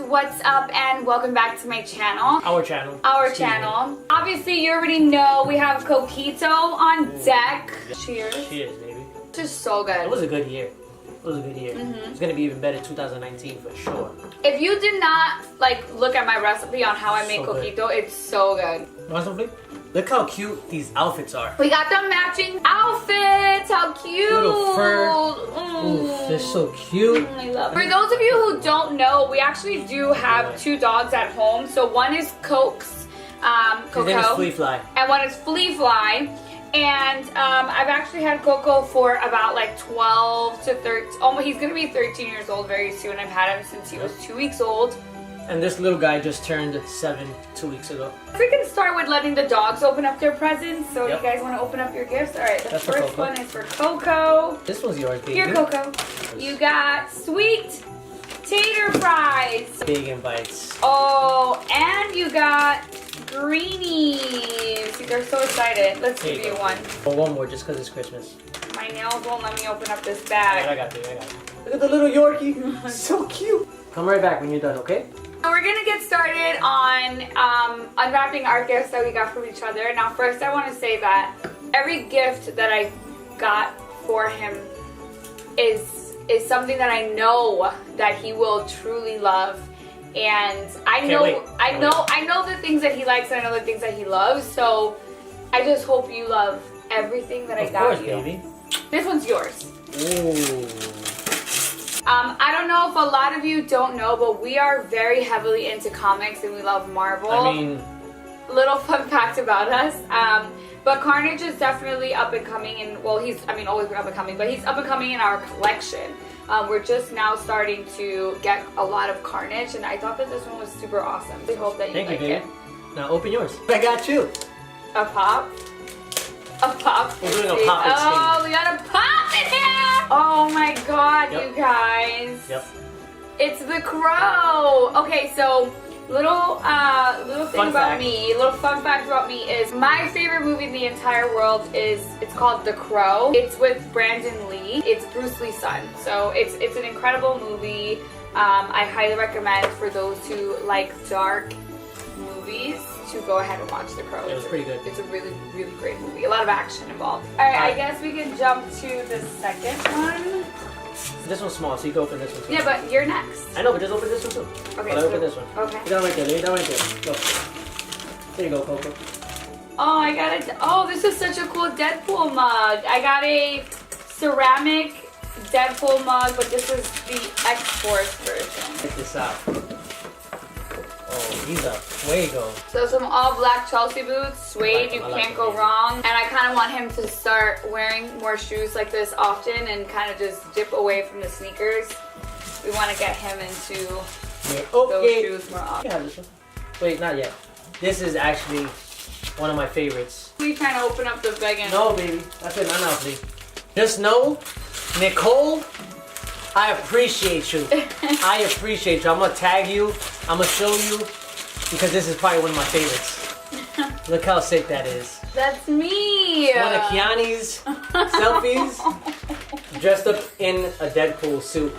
What's up and welcome back to my channel. Our channel. Obviously you already know we have Coquito on deck. Cheers. Cheers, baby. Just so good. It was a good year. It's gonna be even better 2019 for sure. If you did not look at my recipe on how I make Coquito, it's so good. Want something? Look how cute these outfits are. We got the matching outfits. How cute. Little fur. Ooh, they're so cute. I love it. For those of you who don't know, we actually do have two dogs at home. So one is Coke's, Coco. His name is Flea Fly. And one is Flea Fly. And I've actually had Coco for about 12 to 13. Oh, he's gonna be 13 years old very soon. I've had him since he was 2 weeks old. And this little guy just turned 7 2 weeks ago. We can start with letting the dogs open up their presents. So you guys want to open up your gifts? All right, the first one is for Coco. This one's yours, baby. Here, Coco. You got sweet tater fries. Big and bites. Oh, and you got greenies. They're so excited. Let's give you one. Oh, one more just because it's Christmas. My nails won't let me open up this bag. I got you. Look at the little Yorkie. So cute. Come right back when you're done, okay? So we're gonna get started on unwrapping our gifts that we got from each other. Now first I want to say that every gift that I got for him is something that I know that he will truly love. And I know the things that he likes and I know the things that he loves. So I just hope you love everything that I got you. Baby. This one's yours. Ooh. I don't know if a lot of you don't know, but we are very heavily into comics and we love Marvel. I mean, little fun fact about us. But Carnage is definitely up and coming, and well, he's always been up and coming, but he's up and coming in our collection. We're just now starting to get a lot of Carnage, and I thought that this one was super awesome. We hope that you like it. Now open yours. I got you. A pop. A pop. We're doing a pop. Oh, we got a pop in here! Oh my god, you guys. Yep. It's the Crow. Okay, so little fun fact about me is my favorite movie in the entire world it's called The Crow. It's with Brandon Lee. It's Bruce Lee's son. So it's an incredible movie. I highly recommend for those who like dark movies to go ahead and watch The Crow. It was pretty good. It's a really, really great movie. A lot of action involved. Alright, I guess we can jump to the second one. This one's small, so you can open this one too. Yeah, but you're next. I know, but just open this one too. Okay. But I open this one. Okay. Lay down right there. Go. There you go, Coco. Oh, I got it. Oh, this is such a cool Deadpool mug. I got a ceramic Deadpool mug, but this is the X-Force version. Check this out. Oh, these are fuego. So some all black Chelsea boots, suede, you can't go wrong. And I kind of want him to start wearing more shoes like this often and kind of just dip away from the sneakers. We want to get him into those shoes more often. Yeah, this one. Wait, not yet. This is actually one of my favorites. We trying to open up the vegan. No, baby. That's it. Not now, please. Just know, Nicole, I appreciate you. I appreciate you. I'm going to tag you. I'm going to show you because this is probably one of my favorites. Look how sick that is. That's me. One of Kiani's selfies dressed up in a Deadpool suit.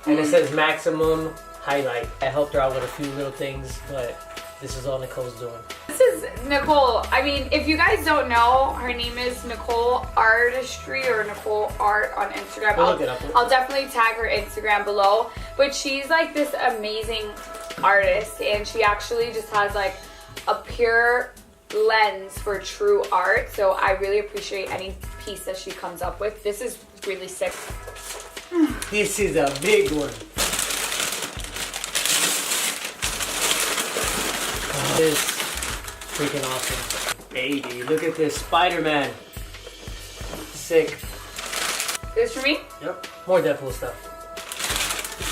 And it says maximum highlight. I helped her out with a few little things, but this is all Nicole's doing. This is Nicole. I mean, if you guys don't know, her name is Nicole Artistry or Nicole Art on Instagram. We'll look it up. I'll definitely tag her Instagram below. But she's like this amazing artist, and she actually just has like a pure lens for true art. So I really appreciate any piece that she comes up with. This is really sick. This is a big one. This freaking awesome. Baby, look at this Spider-Man. Sick. This for me? Yep. More Deadpool stuff.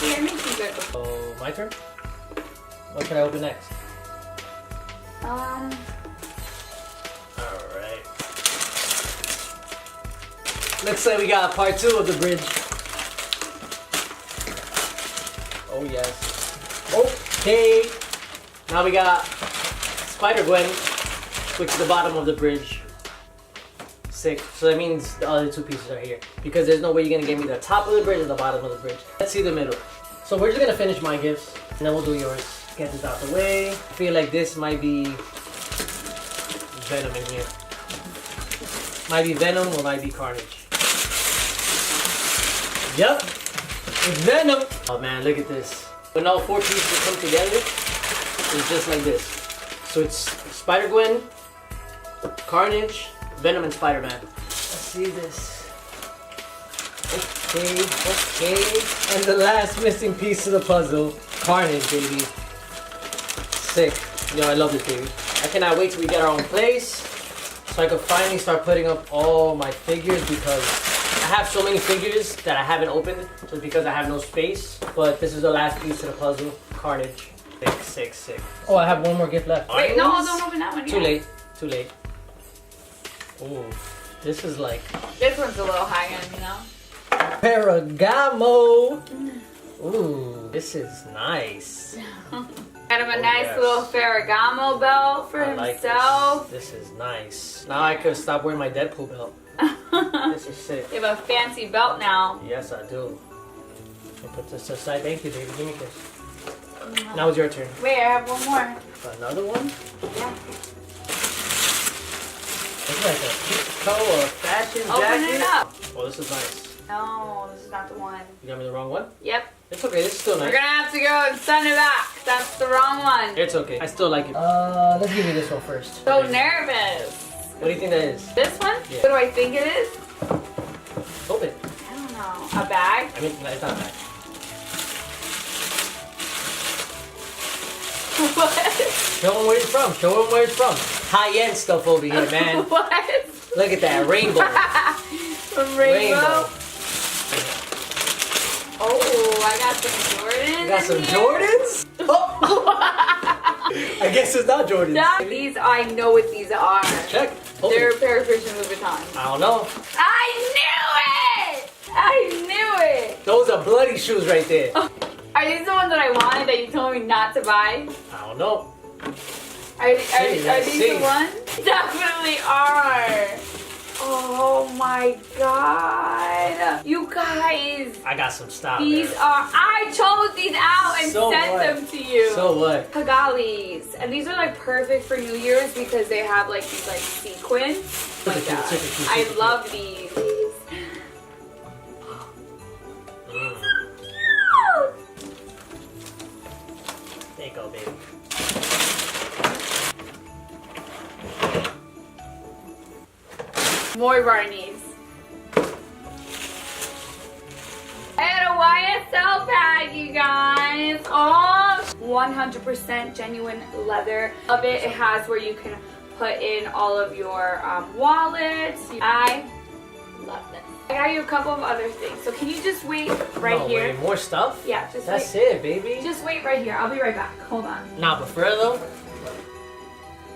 Yeah, it makes me good. So, my turn? What can I open next? Alright. Looks like we got part 2 of the bridge. Oh yes. Okay. Now we got Spider-Gwen, which is the bottom of the bridge. Sick. So that means the other two pieces are here. Because there's no way you're gonna give me the top of the bridge or the bottom of the bridge. Let's see the middle. So we're just gonna finish my gifts and then we'll do yours. Get this out the way. I feel like this might be Venom in here. Might be Venom or might be Carnage. Yep. It's Venom. Oh man, look at this. When all four pieces come together, it's just like this. So it's Spider-Gwen, Carnage, Venom, and Spider-Man. Let's see this. Okay. And the last missing piece of the puzzle, Carnage, baby. Sick. Yo, I love this, baby. I cannot wait till we get our own place so I can finally start putting up all my figures because I have so many figures that I haven't opened just because I have no space. But this is the last piece of the puzzle, Carnage. Sick. Oh, I have one more gift left. Wait, no, don't open that one yet. Too late. Ooh, this is like... This one's a little high end, you know? Ferragamo. Ooh, this is nice. Got him a nice little Ferragamo belt for himself. This is nice. Now I can stop wearing my Deadpool belt. This is sick. You have a fancy belt now. Yes, I do. I'll put this aside. Thank you, baby. Give me a kiss. Now it's your turn. Wait, I have one more. Another one? Yeah. It's like a cheap coat or a fashion jacket. Open it up. Oh, this is nice. No, this is not the one. You got me the wrong one? Yep. It's okay. This is still nice. We're gonna have to go and send it back. That's the wrong one. It's okay. I still like it. Let's give you this one first. So nervous. What do you think that is? This one? Yeah. What do I think it is? Open it. I don't know. A bag? I mean, it's not a bag. What? Show them where it's from. Show them where it's from. High-end stuff over here, man. What? Look at that. Rainbow. A rainbow. Oh, I got some Jordans. You got some Jordans? Oh. I guess it's not Jordans. These, I know what these are. Check. They're a pair of Christian Louboutins. I don't know. I knew it! Those are bloody shoes right there. Are these the ones that I wanted that you told me not to buy? I don't know. Are these the ones? Definitely are. Oh my god. You guys. I got some style. These there. are, I chose these out and sent them to you. So what? Kagalis. And these are like perfect for New Year's because they have like these like sequins. Oh my god. I love these. There you go, baby. More Barneys. I had a YSL bag, you guys. Oh, 100% genuine leather of it. It has where you can put in all of your wallets. I love this. I got you a couple of other things. So can you just wait right here? Wait, more stuff? Yeah, just That's wait. it, baby. Just wait right here. I'll be right back. Hold on. Nah, but for real though,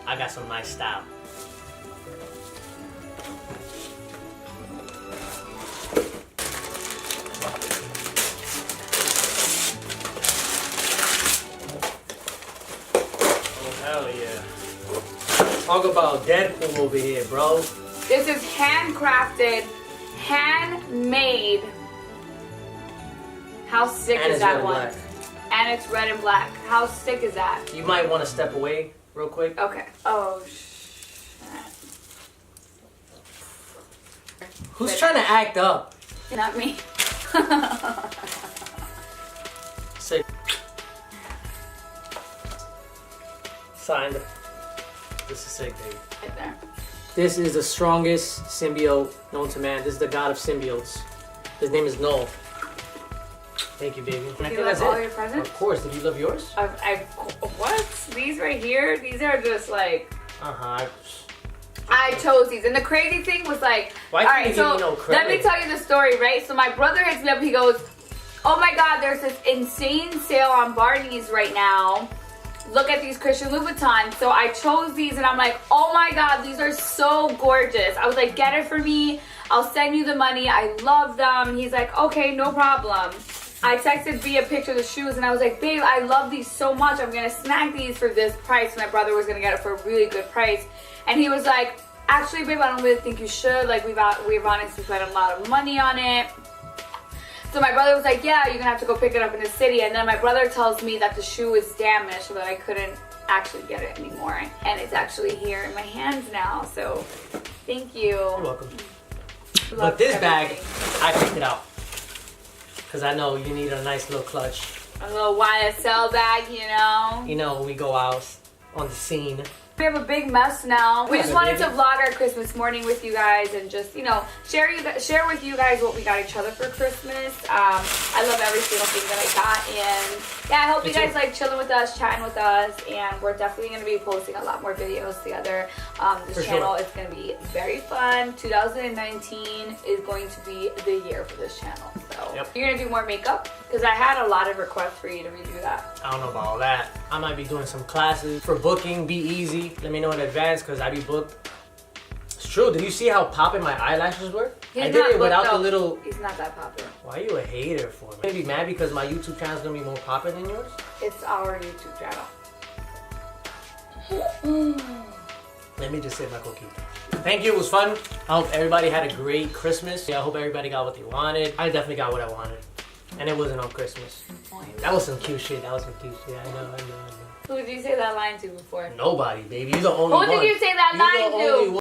I got some nice style. Hell yeah. Talk about Deadpool over here, bro. This is handcrafted, handmade. How sick And is it's that red and one? black. And it's red and black. How sick is that? You might want to step away real quick. Okay. Oh, shit. Who's trying to act up? Not me. Sick. Signed. This is sick, baby. Right there. This is the strongest symbiote known to man. This is the god of symbiotes. His name is Null. Thank you, baby. Did you love all your presents? Of course. Did you love yours? What? These right here? These are just like... Uh-huh. I chose these. And the crazy thing was like... Why can't you give me no credit? Let me tell you the story, right? So my brother hits me up. He goes, oh my god, there's this insane sale on Barney's right now. Look at these Christian Louboutins. So I chose these and I'm like, oh my god, these are so gorgeous. I was like, get it for me. I'll send you the money. I love them. He's like, okay, no problem. I texted B a picture of the shoes and I was like, babe, I love these so much. I'm going to snag these for this price. My brother was going to get it for a really good price. And he was like, actually, babe, I don't really think you should. Like, we've honestly spent a lot of money on it. So my brother was like, yeah, you're gonna have to go pick it up in the city. And then my brother tells me that the shoe is damaged, so that I couldn't actually get it anymore. And it's actually here in my hands now. So thank you. You're welcome. But this bag, I picked it out because I know you need a nice little clutch. A little YSL bag, you know. You know, when we go out on the scene. We have a big mess now. We just wanted to vlog our Christmas morning with you guys and just, you know, share with you guys what we got each other for Christmas. I love every single thing that I got, and yeah, I hope you guys like chilling with us, chatting with us, and we're definitely going to be posting a lot more videos together. This channel is going to be very fun. 2019 is going to be the year for this channel. So you're going to do more makeup because I had a lot of requests for you to redo that. I don't know about all that. I might be doing some classes for booking. Be easy. Let me know in advance because I be booked. It's true. Did you see how popping my eyelashes were? I did it without the little... He's not that popular. Why are you a hater for me? I'm gonna be mad because my YouTube channel is gonna be more popular than yours? It's our YouTube channel. Let me just say my cookie. Thank you. It was fun. I hope everybody had a great Christmas. I hope everybody got what they wanted. I definitely got what I wanted. And it wasn't on Christmas. That was some cute shit. I know. Who did you say that line to before? Nobody, baby. You're the only one. Who did you say that line to?